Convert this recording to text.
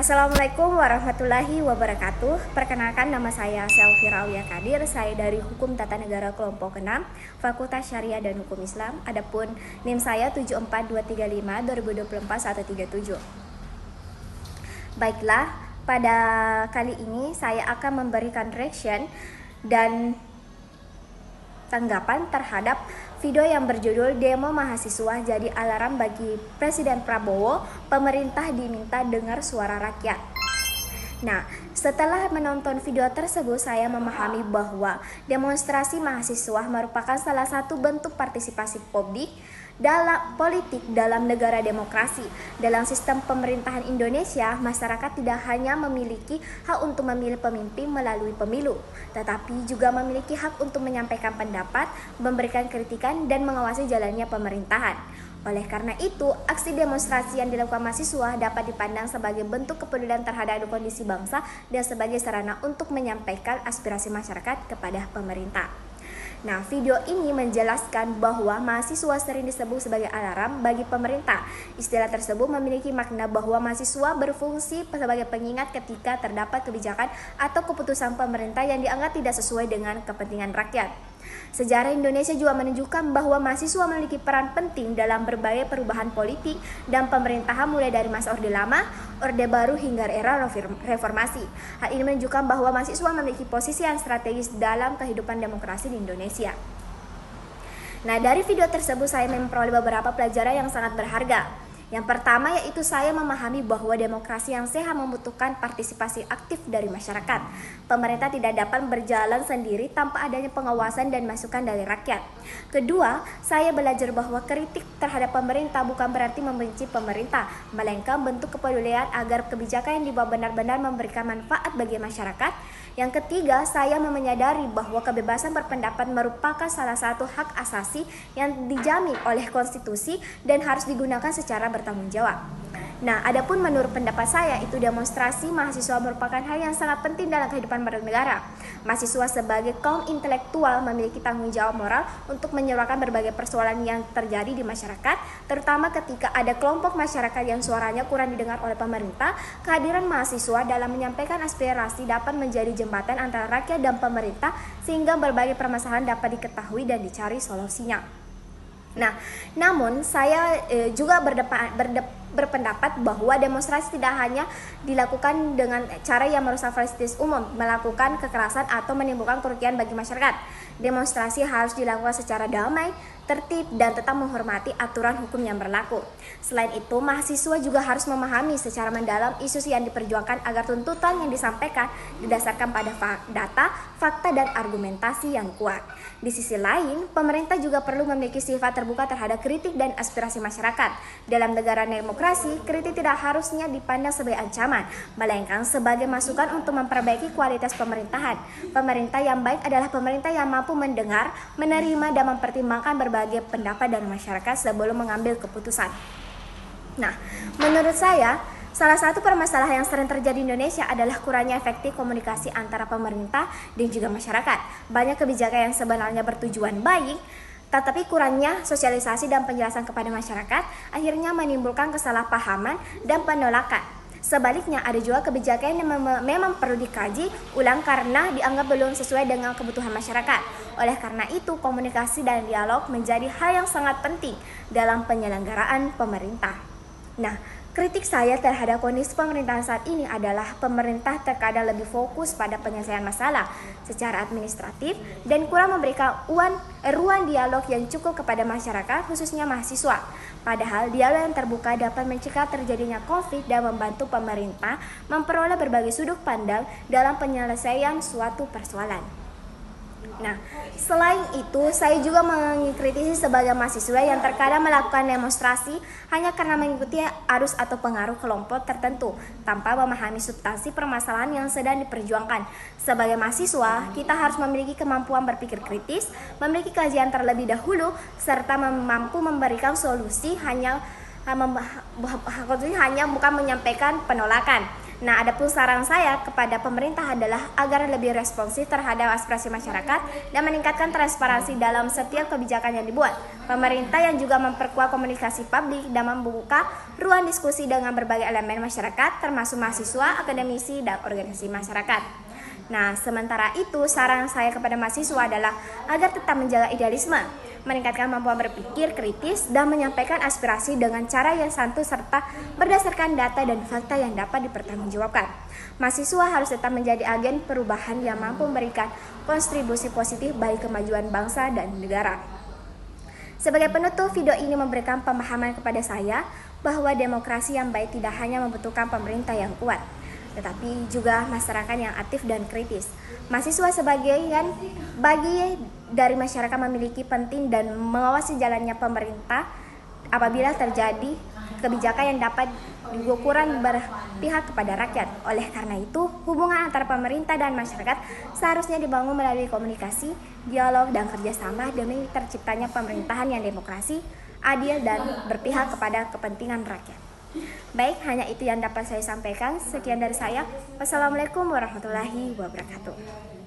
Assalamualaikum warahmatullahi wabarakatuh. Perkenalkan, nama saya Selvi Rawia Kadir. Saya dari Hukum Tata Negara Kelompok 6, Fakultas Syariah dan Hukum Islam. Adapun NIM saya 74235 2024 137. Baiklah, pada kali ini saya akan memberikan reaction dan tanggapan terhadap video yang berjudul Demo Mahasiswa Jadi Alarm Bagi Presiden Prabowo, Pemerintah Diminta Dengar Suara Rakyat. Nah, setelah menonton video tersebut, saya memahami bahwa demonstrasi mahasiswa merupakan salah satu bentuk partisipasi publik dalam politik dalam negara demokrasi. Dalam sistem pemerintahan Indonesia, masyarakat tidak hanya memiliki hak untuk memilih pemimpin melalui pemilu, tetapi juga memiliki hak untuk menyampaikan pendapat, memberikan kritikan, dan mengawasi jalannya pemerintahan. Oleh karena itu, aksi demonstrasi yang dilakukan mahasiswa dapat dipandang sebagai bentuk kepedulian terhadap kondisi bangsa dan sebagai sarana untuk menyampaikan aspirasi masyarakat kepada pemerintah. Nah, video ini menjelaskan bahwa mahasiswa sering disebut sebagai alarm bagi pemerintah. Istilah tersebut memiliki makna bahwa mahasiswa berfungsi sebagai pengingat ketika terdapat kebijakan atau keputusan pemerintah yang dianggap tidak sesuai dengan kepentingan rakyat. Sejarah Indonesia juga menunjukkan bahwa mahasiswa memiliki peran penting dalam berbagai perubahan politik dan pemerintahan, mulai dari masa Orde Lama, Orde Baru hingga era reformasi. Hal ini menunjukkan bahwa mahasiswa memiliki posisi yang strategis dalam kehidupan demokrasi di Indonesia. Nah, dari video tersebut saya memperoleh beberapa pelajaran yang sangat berharga. Yang pertama yaitu saya memahami bahwa demokrasi yang sehat membutuhkan partisipasi aktif dari masyarakat. Pemerintah tidak dapat berjalan sendiri tanpa adanya pengawasan dan masukan dari rakyat. Kedua, saya belajar bahwa kritik terhadap pemerintah bukan berarti membenci pemerintah, melainkan bentuk kepedulian agar kebijakan yang dibuat benar-benar memberikan manfaat bagi masyarakat. Yang ketiga, saya menyadari bahwa kebebasan berpendapat merupakan salah satu hak asasi yang dijamin oleh konstitusi dan harus digunakan secara bertanggung jawab. Nah, adapun menurut pendapat saya, itu demonstrasi mahasiswa merupakan hal yang sangat penting dalam kehidupan bernegara. Mahasiswa sebagai kaum intelektual memiliki tanggung jawab moral untuk menyuarakan berbagai persoalan yang terjadi di masyarakat, terutama ketika ada kelompok masyarakat yang suaranya kurang didengar oleh pemerintah. Kehadiran mahasiswa dalam menyampaikan aspirasi dapat menjadi jembatan antara rakyat dan pemerintah, sehingga berbagai permasalahan dapat diketahui dan dicari solusinya. Nah, namun saya juga berpendapat bahwa demonstrasi tidak hanya dilakukan dengan cara yang merusak fasilitas umum, melakukan kekerasan atau menimbulkan kerugian bagi masyarakat. Demonstrasi harus dilakukan secara damai, tertib, dan tetap menghormati aturan hukum yang berlaku. Selain itu, mahasiswa juga harus memahami secara mendalam isu yang diperjuangkan agar tuntutan yang disampaikan didasarkan pada data, fakta, dan argumentasi yang kuat. Di sisi lain, pemerintah juga perlu memiliki sifat terbuka terhadap kritik dan aspirasi masyarakat. Dalam negara demokrasi, kritik tidak harusnya dipandang sebagai ancaman, melainkan sebagai masukan untuk memperbaiki kualitas pemerintahan. Pemerintah yang baik adalah pemerintah yang mampu mendengar, menerima, dan mempertimbangkan berbagai pendapat dari masyarakat sebelum mengambil keputusan. Nah, menurut saya, salah satu permasalahan yang sering terjadi di Indonesia adalah kurangnya efektif komunikasi antara pemerintah dan juga masyarakat. Banyak kebijakan yang sebenarnya bertujuan baik, tetapi kurangnya sosialisasi dan penjelasan kepada masyarakat akhirnya menimbulkan kesalahpahaman dan penolakan. Sebaliknya, ada juga kebijakan yang memang perlu dikaji ulang karena dianggap belum sesuai dengan kebutuhan masyarakat. Oleh karena itu, komunikasi dan dialog menjadi hal yang sangat penting dalam penyelenggaraan pemerintah. Nah, kritik saya terhadap kondisi pemerintahan saat ini adalah pemerintah terkadang lebih fokus pada penyelesaian masalah secara administratif dan kurang memberikan ruang dialog yang cukup kepada masyarakat, khususnya mahasiswa. Padahal dialog yang terbuka dapat mencegah terjadinya konflik dan membantu pemerintah memperoleh berbagai sudut pandang dalam penyelesaian suatu persoalan. Nah, selain itu, saya juga mengkritisi sebagai mahasiswa yang terkadang melakukan demonstrasi hanya karena mengikuti arus atau pengaruh kelompok tertentu tanpa memahami substansi permasalahan yang sedang diperjuangkan. Sebagai mahasiswa, kita harus memiliki kemampuan berpikir kritis, memiliki kajian terlebih dahulu, serta mampu memberikan solusi hanya bukan menyampaikan penolakan. Nah, adapun saran saya kepada pemerintah adalah agar lebih responsif terhadap aspirasi masyarakat dan meningkatkan transparansi dalam setiap kebijakan yang dibuat. Pemerintah yang juga memperkuat komunikasi publik dan membuka ruang diskusi dengan berbagai elemen masyarakat, termasuk mahasiswa, akademisi, dan organisasi masyarakat. Nah, sementara itu saran saya kepada mahasiswa adalah agar tetap menjaga idealisme, meningkatkan kemampuan berpikir kritis, dan menyampaikan aspirasi dengan cara yang santun serta berdasarkan data dan fakta yang dapat dipertanggungjawabkan. Mahasiswa harus tetap menjadi agen perubahan yang mampu memberikan kontribusi positif bagi kemajuan bangsa dan negara. Sebagai penutup, video ini memberikan pemahaman kepada saya bahwa demokrasi yang baik tidak hanya membutuhkan pemerintah yang kuat, tetapi juga masyarakat yang aktif dan kritis. Mahasiswa sebagian bagi dari masyarakat memiliki penting dan mengawasi jalannya pemerintah apabila terjadi kebijakan yang dapat diukuran berpihak kepada rakyat. Oleh karena itu, hubungan antara pemerintah dan masyarakat seharusnya dibangun melalui komunikasi, dialog, dan kerjasama demi terciptanya pemerintahan yang demokrasi, adil, dan berpihak kepada kepentingan rakyat. Baik, hanya itu yang dapat saya sampaikan. Sekian dari saya. Wassalamualaikum warahmatullahi wabarakatuh.